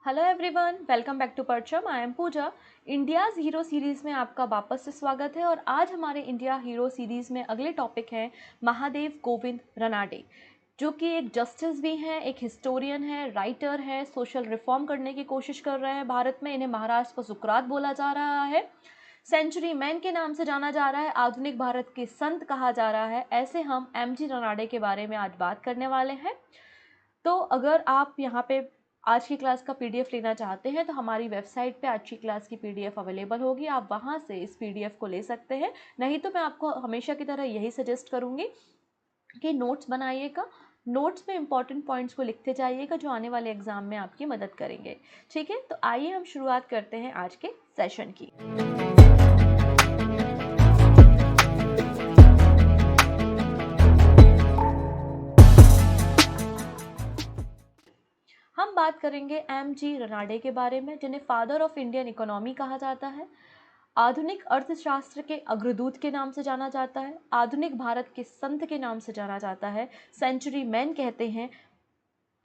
Hello everyone, welcome back to Parcham. I am Pooja. India's hero series में आपका वापस से स्वागत है। और आज हमारे इंडिया हीरो सीरीज़ में अगले टॉपिक हैं महादेव गोविंद रनाडे, जो कि एक जस्टिस भी हैं, एक हिस्टोरियन है, राइटर है, सोशल रिफॉर्म करने की कोशिश कर रहे हैं भारत में। इन्हें महाराष्ट्र का सुकरात बोला जा रहा है, सेंचुरी मैन के नाम से जाना जा रहा है, आधुनिक भारत के संत कहा जा रहा है। ऐसे हम एमजी रनाडे के बारे में आज बात करने वाले हैं। तो अगर आप यहाँ पे आज की क्लास का पीडीएफ लेना चाहते हैं तो हमारी वेबसाइट पे आज की क्लास की पीडीएफ अवेलेबल होगी, आप वहाँ से इस पीडीएफ को ले सकते हैं। नहीं तो मैं आपको हमेशा की तरह यही सजेस्ट करूँगी कि नोट्स बनाइएगा, नोट्स में इंपॉर्टेंट पॉइंट्स को लिखते जाइएगा जो आने वाले एग्जाम में आपकी मदद करेंगे। ठीक है, तो आइए हम शुरुआत करते हैं आज के सेशन की। हम बात करेंगे एमजी रनाडे के बारे में, जिन्हें फादर ऑफ इंडियन इकोनॉमी कहा जाता है, आधुनिक अर्थशास्त्र के अग्रदूत के नाम से जाना जाता है, आधुनिक भारत के संत के नाम से जाना जाता है, सेंचुरी मैन कहते हैं,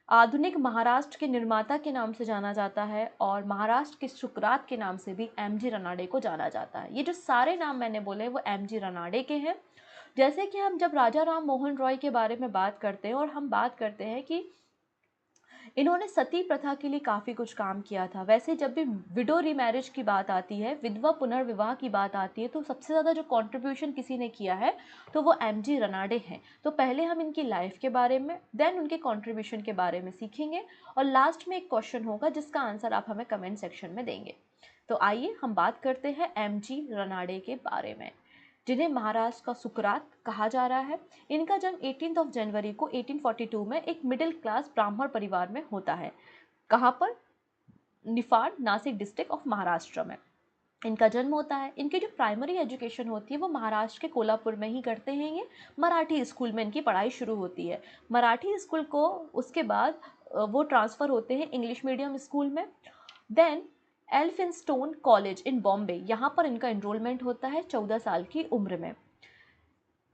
आधुनिक महाराष्ट्र के निर्माता के नाम से जाना जाता है, और महाराष्ट्र के सुकरात के नाम से भी एमजी रनाडे को जाना जाता है। ये जो सारे नाम मैंने बोले वो एमजी रनाडे के हैं। जैसे कि हम जब राजा राम मोहन रॉय के बारे में बात करते हैं और हम बात करते हैं कि इन्होंने सती प्रथा के लिए काफ़ी कुछ काम किया था। वैसे जब भी विडो रीमैरिज की बात आती है, विधवा पुनर्विवाह की बात आती है, तो सबसे ज़्यादा जो कंट्रीब्यूशन किसी ने किया है तो वो एमजी रनाडे हैं। तो पहले हम इनकी लाइफ के बारे में, देन उनके कंट्रीब्यूशन के बारे में सीखेंगे, और लास्ट में एक क्वेश्चन होगा जिसका आंसर आप हमें कमेंट सेक्शन में देंगे। तो आइए हम बात करते हैं एमजी रनाडे के बारे में, जिन्हें महाराष्ट्र का सुकरात कहा जा रहा है। इनका जन्म 18 जनवरी को 1842 में एक मिडिल क्लास ब्राह्मण परिवार में होता है। कहाँ पर? निफाड, नासिक डिस्ट्रिक्ट ऑफ महाराष्ट्र में इनका जन्म होता है। इनकी जो प्राइमरी एजुकेशन होती है वो महाराष्ट्र के कोल्हापुर में ही करते हैं। ये मराठी स्कूल में इनकी पढ़ाई शुरू होती है। मराठी स्कूल को उसके बाद वो ट्रांसफ़र होते हैं इंग्लिश मीडियम स्कूल में। Then Elphinstone college in Bombay, यहाँ पर इनका एनरोलमेंट होता है 14 साल की उम्र में।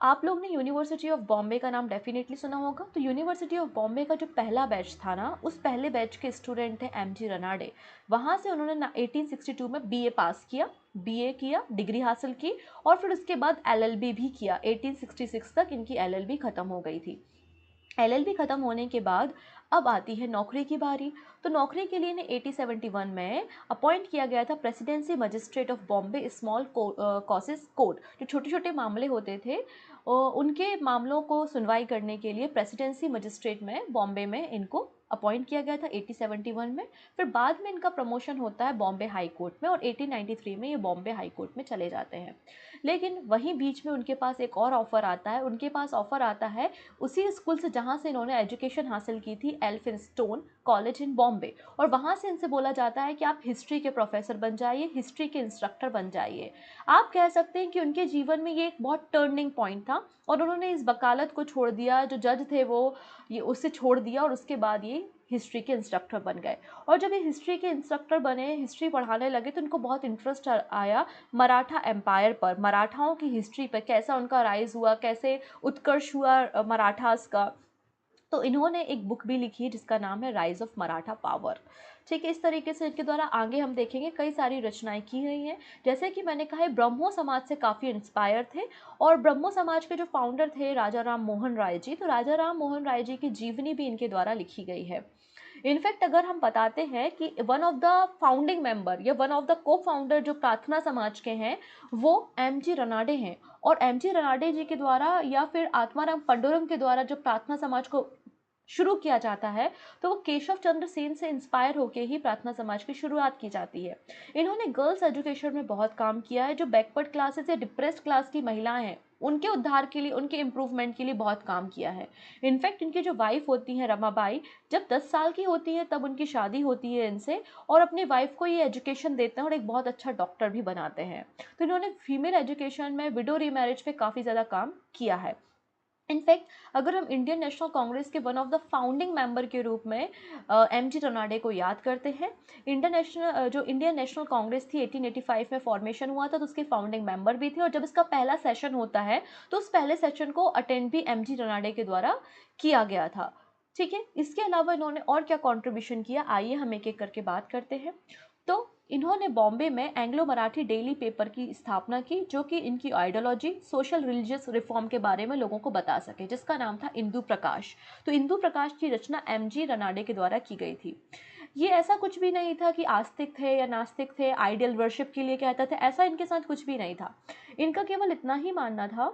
आप लोग ने यूनिवर्सिटी ऑफ बॉम्बे का नाम डेफिनेटली सुना होगा। तो यूनिवर्सिटी ऑफ बॉम्बे का जो पहला बैच था ना, उस पहले बैच के स्टूडेंट थे एमजी रनाडे। वहाँ से उन्होंने 1862 में बीए पास किया, बीए किया, डिग्री हासिल की, और फिर उसके बाद एलएलबी भी किया। 1866 तक इनकी एलएलबी ख़त्म हो गई थी। एलएलबी ख़त्म होने के बाद अब आती है नौकरी की बारी। तो नौकरी के लिए इन्हें 1871 में अपॉइंट किया गया था presidency magistrate of Bombay small causes court. जो छोटे छोटे मामले होते थे उनके मामलों को सुनवाई करने के लिए प्रेसिडेंसी मजिस्ट्रेट में बॉम्बे में इनको अपॉइंट किया गया था 1871 में। फिर बाद में इनका प्रमोशन होता है बॉम्बे हाई कोर्ट में, और 1893 में ये बॉम्बे हाई कोर्ट में चले जाते हैं। लेकिन वहीं बीच में उनके पास एक और ऑफ़र आता है। उनके पास ऑफ़र आता है उसी स्कूल से जहाँ से इन्होंने एजुकेशन हासिल की थी, एल्फिंस्टोन कॉलेज इन बॉम्बे। और वहाँ से इनसे बोला जाता है कि आप हिस्ट्री के प्रोफेसर बन जाइए, हिस्ट्री के इंस्ट्रक्टर बन जाइए। आप कह सकते हैं कि उनके जीवन में ये एक बहुत टर्निंग पॉइंट था, और उन्होंने इस वकालत को छोड़ दिया, जो जज थे वो ये उससे छोड़ दिया, और उसके बाद ये हिस्ट्री के इंस्ट्रक्टर बन गए। और जब ये हिस्ट्री के इंस्ट्रक्टर बने, हिस्ट्री पढ़ाने लगे, तो उनको बहुत इंटरेस्ट आया मराठा एम्पायर पर, मराठाओं की हिस्ट्री पर, कैसा उनका राइज हुआ, कैसे उत्कर्ष हुआ मराठास का। तो इन्होंने एक बुक भी लिखी है जिसका नाम है राइज ऑफ मराठा पावर। ठीक है, इस तरीके से इनके द्वारा आगे हम देखेंगे कई सारी रचनाएं की गई हैं। जैसे कि मैंने कहा, ब्रह्मो समाज से काफ़ी इंस्पायर थे, और ब्रह्मो समाज के जो फाउंडर थे राजा राम मोहन राय जी, तो राजा राम मोहन राय जी की जीवनी भी इनके द्वारा लिखी गई है। इनफैक्ट अगर हम बताते हैं कि one of the founding member या वन ऑफ द को फाउंडर जो प्रार्थना समाज के हैं वो एमजी रनाडे हैं। और एमजी रनाडे जी के द्वारा या फिर आत्माराम पंडोरम के द्वारा जो प्रार्थना समाज को शुरू किया जाता है, तो वो केशव चंद्र सेन से इंस्पायर होकर ही प्रार्थना समाज की शुरुआत की जाती है। इन्होंने गर्ल्स एजुकेशन में बहुत काम किया है। जो बैकवर्ड क्लासेस या डिप्रेस्ड क्लास की महिलाएं हैं उनके उद्धार के लिए, उनके इम्प्रूवमेंट के लिए बहुत काम किया है। इनफैक्ट इनकी जो वाइफ होती हैं रमाबाई, जब 10 साल की होती है तब उनकी शादी होती है इनसे, और अपनी वाइफ को ये एजुकेशन देते हैं और एक बहुत अच्छा डॉक्टर भी बनाते हैं। तो इन्होंने फीमेल एजुकेशन में, विडो रीमैरिज पे काफ़ी ज़्यादा काम किया है। इनफैक्ट अगर हम इंडियन नेशनल कांग्रेस के one of the founding member के रूप में एमजी रनाडे को याद करते हैं। इंडियन नेशनल कांग्रेस थी 1885 में फॉर्मेशन हुआ था, तो उसके फाउंडिंग मेंबर भी थे। और जब इसका पहला सेशन होता है तो उस पहले सेशन को अटेंड भी एमजी रनाडे के द्वारा किया गया था। ठीक है, इसके अलावा इन्होंने और क्या कंट्रीब्यूशन किया, आइए हम एक एक करके बात करते हैं। तो इन्होंने बॉम्बे में एंग्लो मराठी डेली पेपर की स्थापना की, जो कि इनकी आइडियोलॉजी सोशल रिलीजियस रिफॉर्म के बारे में लोगों को बता सके, जिसका नाम था इंदु प्रकाश। तो इंदु प्रकाश की रचना एमजी रनाडे के द्वारा की गई थी। ये ऐसा कुछ भी नहीं था कि आस्तिक थे या नास्तिक थे, आइडियल वर्शिप के लिए कहता था, ऐसा इनके साथ कुछ भी नहीं था। इनका केवल इतना ही मानना था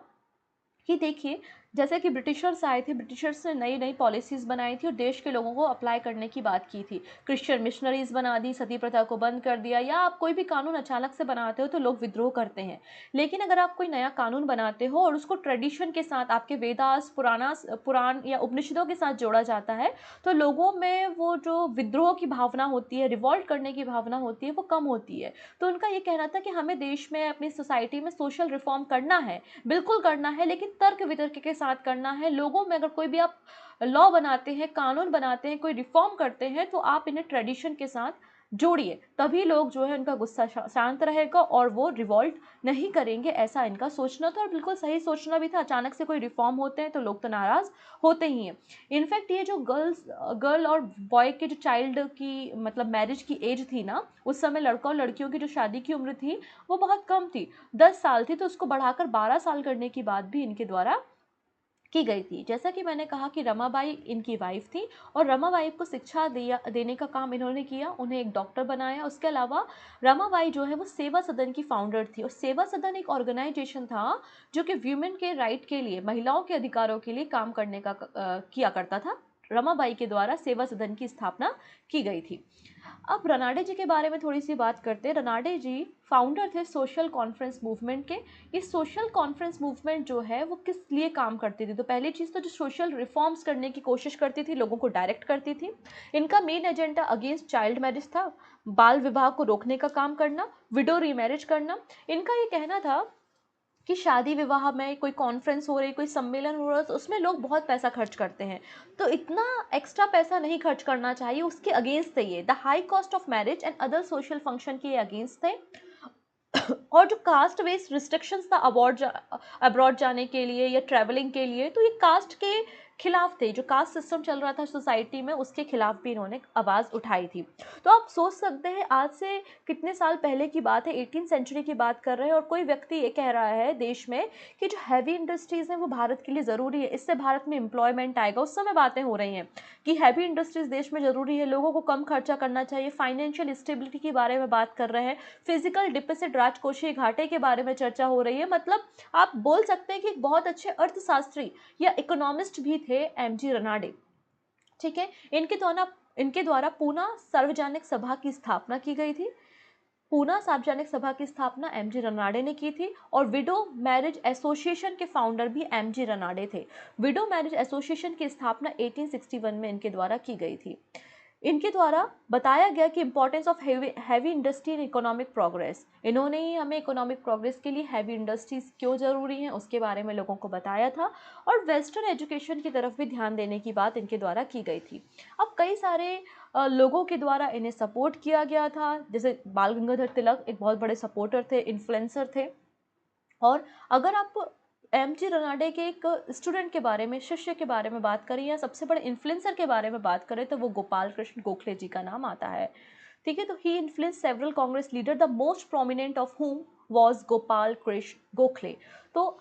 कि देखिए, जैसे कि ब्रिटिशर्स आए थे, ब्रिटिशर्स ने नई नई पॉलिसीज़ बनाई थी और देश के लोगों को अप्लाई करने की बात की थी। क्रिश्चियन मिशनरीज़ बना दी, सती प्रथा को बंद कर दिया, या आप कोई भी कानून अचानक से बनाते हो तो लोग विद्रोह करते हैं। लेकिन अगर आप कोई नया कानून बनाते हो और उसको ट्रेडिशन के साथ, आपके वेदास, पुराण या उपनिषदों के साथ जोड़ा जाता है, तो लोगों में वो जो विद्रोह की भावना होती है, रिवॉल्ट करने की भावना होती है, वो कम होती है। तो उनका ये कहना था कि हमें देश में, अपनी सोसाइटी में सोशल रिफॉर्म करना है, बिल्कुल करना है, लेकिन तर्क वितर्क के साथ करना है। लोगों में अगर कोई भी आप लॉ बनाते हैं, कानून बनाते हैं, कोई रिफॉर्म करते हैं, तो आप इन्हें ट्रेडिशन के साथ जोड़िए, तभी लोग जो है उनका गुस्सा शांत रहेगा और वो रिवॉल्ट नहीं करेंगे। ऐसा इनका सोचना था और बिल्कुल सही सोचना भी था। अचानक से कोई रिफॉर्म होते हैं तो लोग तो नाराज होते ही हैं। इनफैक्ट ये जो गर्ल और बॉय के जो चाइल्ड की, मतलब मैरिज की एज थी ना, उस समय लड़का और लड़कियों की जो शादी की उम्र थी वो बहुत कम थी, 10 साल थी, तो उसको बढ़ाकर 12 साल करने की बात भी इनके द्वारा की गई थी। जैसा कि मैंने कहा कि रमाबाई इनकी वाइफ थी और रमाबाई को शिक्षा देने का काम इन्होंने किया, उन्हें एक डॉक्टर बनाया। उसके अलावा रमाबाई जो है वो सेवा सदन की फाउंडर थी, और सेवा सदन एक ऑर्गेनाइजेशन था जो कि वीमेन के राइट के लिए, महिलाओं के अधिकारों के लिए काम करने का किया करता था। रमाबाई के द्वारा सेवा सदन की स्थापना की गई थी। अब रनाडे जी के बारे में थोड़ी सी बात करते हैं। रनाडे जी फाउंडर थे सोशल कॉन्फ्रेंस मूवमेंट के। इस सोशल कॉन्फ्रेंस मूवमेंट जो है वो किस लिए काम करती थी, तो पहली चीज़ तो जो सोशल रिफॉर्म्स करने की कोशिश करती थी, लोगों को डायरेक्ट करती थी। इनका main agenda against child marriage था, बाल विवाह को रोकने का काम करना, विडो रीमैरिज करना। इनका ये कहना था कि शादी विवाह में कोई कॉन्फ्रेंस हो रही, कोई सम्मेलन हो रहा है, तो उसमें लोग बहुत पैसा खर्च करते हैं, तो इतना एक्स्ट्रा पैसा नहीं खर्च करना चाहिए, उसके अगेंस्ट थे ये। The high cost of marriage and other social function के अगेंस्ट थे। और जो कास्ट बेस्ड रिस्ट्रिक्शंस था अब्रॉड जाने के लिए या ट्रैवलिंग के लिए, तो ये कास्ट के खिलाफ थे। जो कास्ट सिस्टम चल रहा था सोसाइटी में, उसके खिलाफ भी इन्होंने आवाज़ उठाई थी। तो आप सोच सकते हैं आज से कितने साल पहले की बात है, 18 सेंचुरी की बात कर रहे हैं, और कोई व्यक्ति ये कह रहा है देश में कि जो हैवी इंडस्ट्रीज़ हैं वो भारत के लिए ज़रूरी है, इससे भारत में एम्प्लॉयमेंट आएगा। उस समय बातें हो रही हैं कि हैवी इंडस्ट्रीज़ देश में ज़रूरी है, लोगों को कम खर्चा करना चाहिए, फाइनेंशियल स्टेबिलिटी के बारे में बात कर रहे हैं, फिजिकल डिफिसिट, राजकोषीय घाटे के बारे में चर्चा हो रही है। मतलब आप बोल सकते हैं कि एक बहुत अच्छे अर्थशास्त्री या इकोनॉमिस्ट भी थे एमजी रनाडे। ठीक है, इनके द्वारा पूना सार्वजनिक सभा की स्थापना की गई थी। पूना सार्वजनिक सभा की स्थापना एमजी रनाडे ने की थी, और विडो मैरिज एसोसिएशन के फाउंडर भी एमजी रनाडे थे। विडो मैरिज एसोसिएशन की स्थापना 1861 में इनके द्वारा की गई थी। इनके द्वारा बताया गया कि importance of heavy industry in economic progress. इन्होंने ही हमें इकोनॉमिक प्रोग्रेस के लिए हैवी इंडस्ट्रीज क्यों ज़रूरी हैं उसके बारे में लोगों को बताया था, और वेस्टर्न एजुकेशन की तरफ भी ध्यान देने की बात इनके द्वारा की गई थी। अब कई सारे लोगों के द्वारा इन्हें सपोर्ट किया गया था, जैसे बाल गंगाधर तिलक एक बहुत बड़े सपोर्टर थे, इन्फ्लुएंसर थे। और अगर आप एमजी रनाडे के एक स्टूडेंट के बारे में, शिष्य के बारे में बात करें, या सबसे बड़े इन्फ्लुएंसर के बारे में बात करें, तो वो गोपाल कृष्ण गोखले जी का नाम आता है। ठीक है, तो he influence several Congress leader, the most prominent of whom was Gopal Krishna Gokhale. तो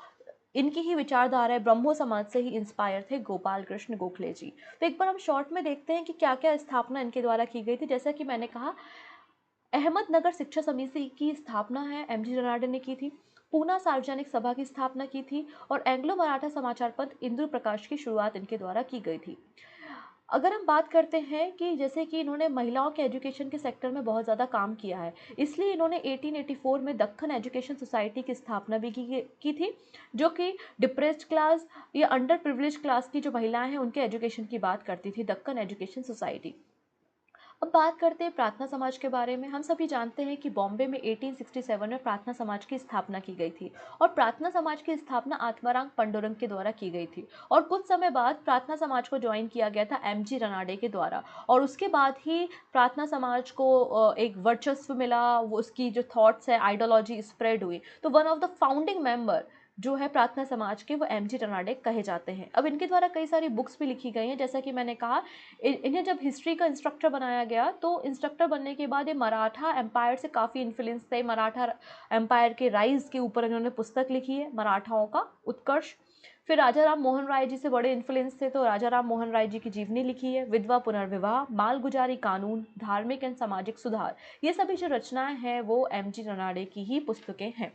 इनकी ही विचारधारा है, ब्रह्मो समाज से ही इंस्पायर थे गोपाल कृष्ण गोखले जी। तो एक बार हम शॉर्ट में देखते हैं कि क्या क्या स्थापना इनके द्वारा की गई थी। जैसा कि मैंने कहा, अहमदनगर शिक्षा समिति की स्थापना है एमजी रनाडे ने की थी। पूना सार्वजनिक सभा की स्थापना की थी, और एंग्लो मराठा समाचार पत्र इंदु प्रकाश की शुरुआत इनके द्वारा की गई थी। अगर हम बात करते हैं कि जैसे कि इन्होंने महिलाओं के एजुकेशन के सेक्टर में बहुत ज़्यादा काम किया है, इसलिए इन्होंने 1884 में दक्कन एजुकेशन सोसाइटी की स्थापना भी की थी, जो कि डिप्रेस्ड क्लास या अंडर प्रिविलेज क्लास की जो महिलाएं हैं उनके एजुकेशन की बात करती थी, दक्कन एजुकेशन सोसाइटी। अब बात करते हैं प्रार्थना समाज के बारे में। हम सभी जानते हैं कि बॉम्बे में 1867 में प्रार्थना समाज की स्थापना की गई थी, और प्रार्थना समाज की स्थापना आत्माराम पंडुरंग के द्वारा की गई थी, और कुछ समय बाद प्रार्थना समाज को ज्वाइन किया गया था एमजी रनाडे के द्वारा, और उसके बाद ही प्रार्थना समाज को एक वर्चस्व मिला, वो उसकी जो थॉट्स है, आइडियोलॉजी स्प्रेड हुई। तो one of the founding member जो है प्रार्थना समाज के, वो एमजी रनाडे कहे जाते हैं। अब इनके द्वारा कई सारी बुक्स भी लिखी गई हैं, जैसा कि मैंने कहा इन्हें जब हिस्ट्री का इंस्ट्रक्टर बनाया गया तो इंस्ट्रक्टर बनने के बाद ये मराठा एम्पायर से काफ़ी इन्फ्लुएंस थे। मराठा एम्पायर के राइज के ऊपर इन्होंने पुस्तक लिखी है, मराठाओं का उत्कर्ष। फिर राजा राम मोहन राय जी से बड़े इन्फ्लुएंस थे, तो राजा राम मोहन राय जी की जीवनी लिखी है। विधवा पुनर्विवाह, मालगुजारी कानून, धार्मिक एंड सामाजिक सुधार, ये सभी जो रचनाएं हैं वो एमजी रनाडे की ही पुस्तकें हैं।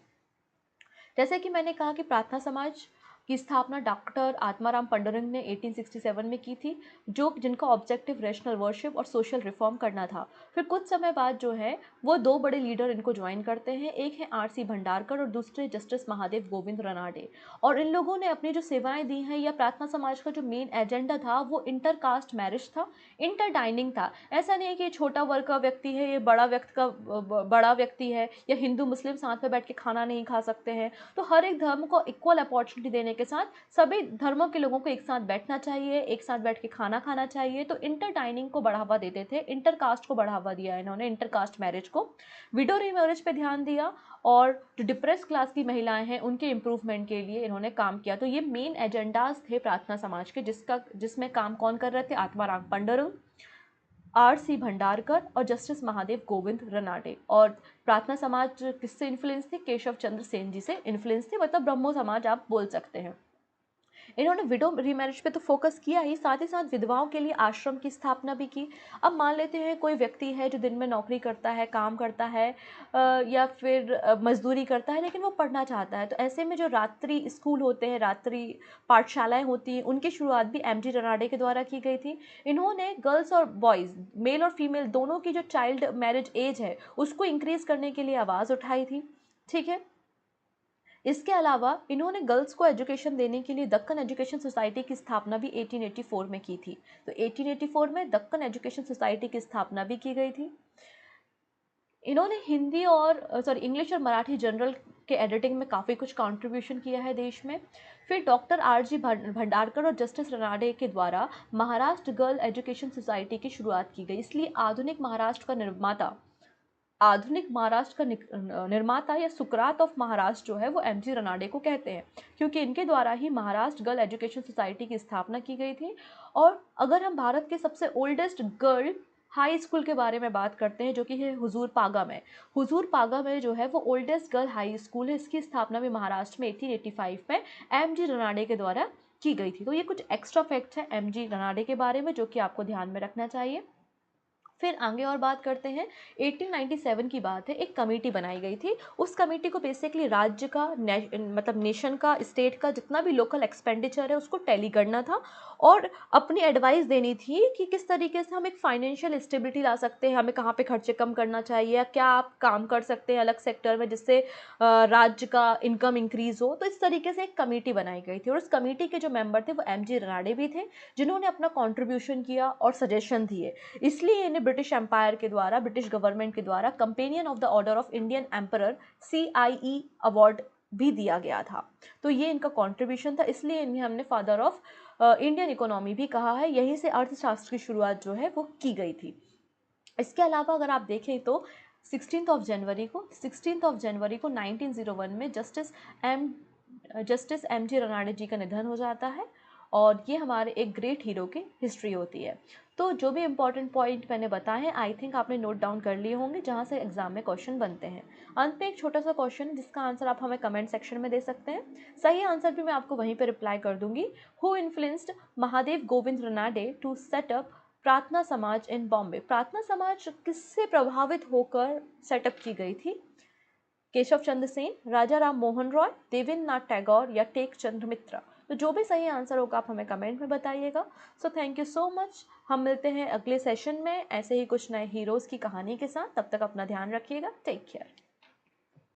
जैसे कि मैंने कहा कि प्रार्थना समाज की स्थापना डॉक्टर आत्माराम पंडुरंग ने 1867 में की थी, जिनका ऑब्जेक्टिव रैशनल वर्शिप और सोशल रिफॉर्म करना था। फिर कुछ समय बाद जो है वो दो बड़े लीडर इनको ज्वाइन करते हैं, एक है आर.सी. भंडारकर और दूसरे जस्टिस महादेव गोविंद रनाडे। और इन लोगों ने अपनी जो सेवाएं दी हैं, या प्रार्थना समाज का जो मेन एजेंडा था वो इंटर कास्ट मैरिज था, इंटर डाइनिंग था। ऐसा नहीं है कि ये छोटा वर्ग का व्यक्ति है, ये बड़ा व्यक्ति है, या हिंदू मुस्लिम साथ में बैठ के खाना नहीं खा सकते हैं। तो हर एक धर्म को इक्वल अपॉर्चुनिटी देने के साथ सभी धर्मों के लोगों को एक साथ बैठना चाहिए, एक साथ बैठ के खाना खाना चाहिए। तो इंटर डाइनिंग को बढ़ावा देते थे, इंटर कास्ट को बढ़ावा दिया इन्होंने, इंटर कास्ट मैरिज को, विडो रीमैरिज पे ध्यान दिया, और जो डिप्रेस क्लास की महिलाएं हैं उनके इम्प्रूवमेंट के लिए इन्होंने काम किया। तो ये मेन एजेंडाज थे प्रार्थना समाज के, जिसमें काम कौन कर रहे थे? आत्माराम पंडुरंग, आर.सी. भंडारकर और जस्टिस महादेव गोविंद रनाडे। और प्रार्थना समाज किससे इन्फ्लुएंस थी? केशव चंद्र सेन जी से इन्फ्लुएंस थी, मतलब ब्रह्मो समाज आप बोल सकते हैं। इन्होंने विडो रीमैरिज पे तो फोकस किया ही, साथ विधवाओं के लिए आश्रम की स्थापना भी की। अब मान लेते हैं कोई व्यक्ति है जो दिन में नौकरी करता है, काम करता है, या फिर मजदूरी करता है, लेकिन वो पढ़ना चाहता है, तो ऐसे में जो रात्रि स्कूल होते हैं, रात्रि पाठशालाएं होती हैं, उनकी शुरुआत भी एमजी रनाडे के द्वारा की गई थी। इन्होंने गर्ल्स और बॉयज़, मेल और फीमेल दोनों की जो चाइल्ड मैरिज एज है उसको इंक्रीज़ करने के लिए आवाज़ उठाई थी। ठीक है, इसके अलावा इन्होंने गर्ल्स को एजुकेशन देने के लिए दक्कन एजुकेशन सोसाइटी की स्थापना भी 1884 में की थी। तो 1884 में दक्कन एजुकेशन सोसाइटी की स्थापना भी की गई थी। इन्होंने हिंदी और इंग्लिश और मराठी जनरल के एडिटिंग में काफ़ी कुछ कंट्रीब्यूशन किया है देश में। फिर डॉक्टर आर.जी. भंडारकर और जस्टिस रनाडे के द्वारा महाराष्ट्र गर्ल एजुकेशन सोसाइटी की शुरुआत की गई, इसलिए आधुनिक महाराष्ट्र का निर्माता या सुकरात ऑफ महाराष्ट्र जो है वो एमजी रनाडे को कहते हैं, क्योंकि इनके द्वारा ही महाराष्ट्र गर्ल एजुकेशन सोसाइटी की स्थापना की गई थी। और अगर हम भारत के सबसे ओल्डेस्ट गर्ल हाई स्कूल के बारे में बात करते हैं, जो कि है हुजूर पागा में, जो है वो ओल्डेस्ट गर्ल हाई स्कूल है, इसकी स्थापना भी महाराष्ट्र में 1885 में एमजी रनाडे के द्वारा की गई थी। तो ये कुछ एक्स्ट्रा फैक्ट्स हैं एमजी रनाडे के बारे में जो कि आपको ध्यान में रखना चाहिए। फिर आगे और बात करते हैं, 1897 की बात है, एक कमेटी बनाई गई थी। उस कमेटी को बेसिकली राज्य का मतलब नेशन का, स्टेट का जितना भी लोकल एक्सपेंडिचर है उसको टैली करना था, और अपनी एडवाइस देनी थी कि किस तरीके से हम एक फाइनेंशियल स्टेबिलिटी ला सकते हैं, हमें कहाँ पे खर्चे कम करना चाहिए, या क्या आप काम कर सकते हैं अलग सेक्टर में जिससे राज्य का इनकम इंक्रीज हो। तो इस तरीके से एक कमेटी बनाई गई थी, और उस कमेटी के जो मेंबर थे वो एमजी रनाडे भी थे, जिन्होंने अपना कॉन्ट्रीब्यूशन किया और सजेशन दिए। इसलिए इन्हें ब्रिटिश एम्पायर के द्वारा, ब्रिटिश गवर्नमेंट के द्वारा companion of the order of Indian emperor CIE award भी दिया गया था। तो ये इनका कंट्रीब्यूशन था, इसलिए इन्हें हमने फादर ऑफ इंडियन इकोनॉमी भी कहा है। यहीं से अर्थशास्त्र की शुरुआत जो है वो की गई थी। इसके अलावा अगर आप देखें तो 16 जनवरी को 1901 में जस्टिस एमजी रनाडे जी का निधन हो जाता है, और ये हमारे एक ग्रेट हीरो की हिस्ट्री होती है। तो जो भी इंपॉर्टेंट पॉइंट मैंने बताए हैं, आई थिंक आपने नोट डाउन कर लिए होंगे, जहाँ से एग्जाम में क्वेश्चन बनते हैं। अंत में एक छोटा सा क्वेश्चन जिसका आंसर आप हमें कमेंट सेक्शन में दे सकते हैं, सही आंसर भी मैं आपको वहीं पर रिप्लाई कर दूंगी। Who influenced Mahadev Govind Ranade to set up Prarthana Samaj इन बॉम्बे? प्रार्थना समाज किससे प्रभावित होकर सेटअप की गई थी? केशव चंद्र सेन, राजा राम मोहन रॉय, देवेंद्र नाथ टैगोर, या टेक चंद्र मित्र? तो जो भी सही आंसर होगा आप हमें कमेंट में बताइएगा। So thank you so much. हम मिलते हैं अगले सेशन में ऐसे ही कुछ नए हीरोज़ की कहानी के साथ। तब तक अपना ध्यान रखिएगा। Take care.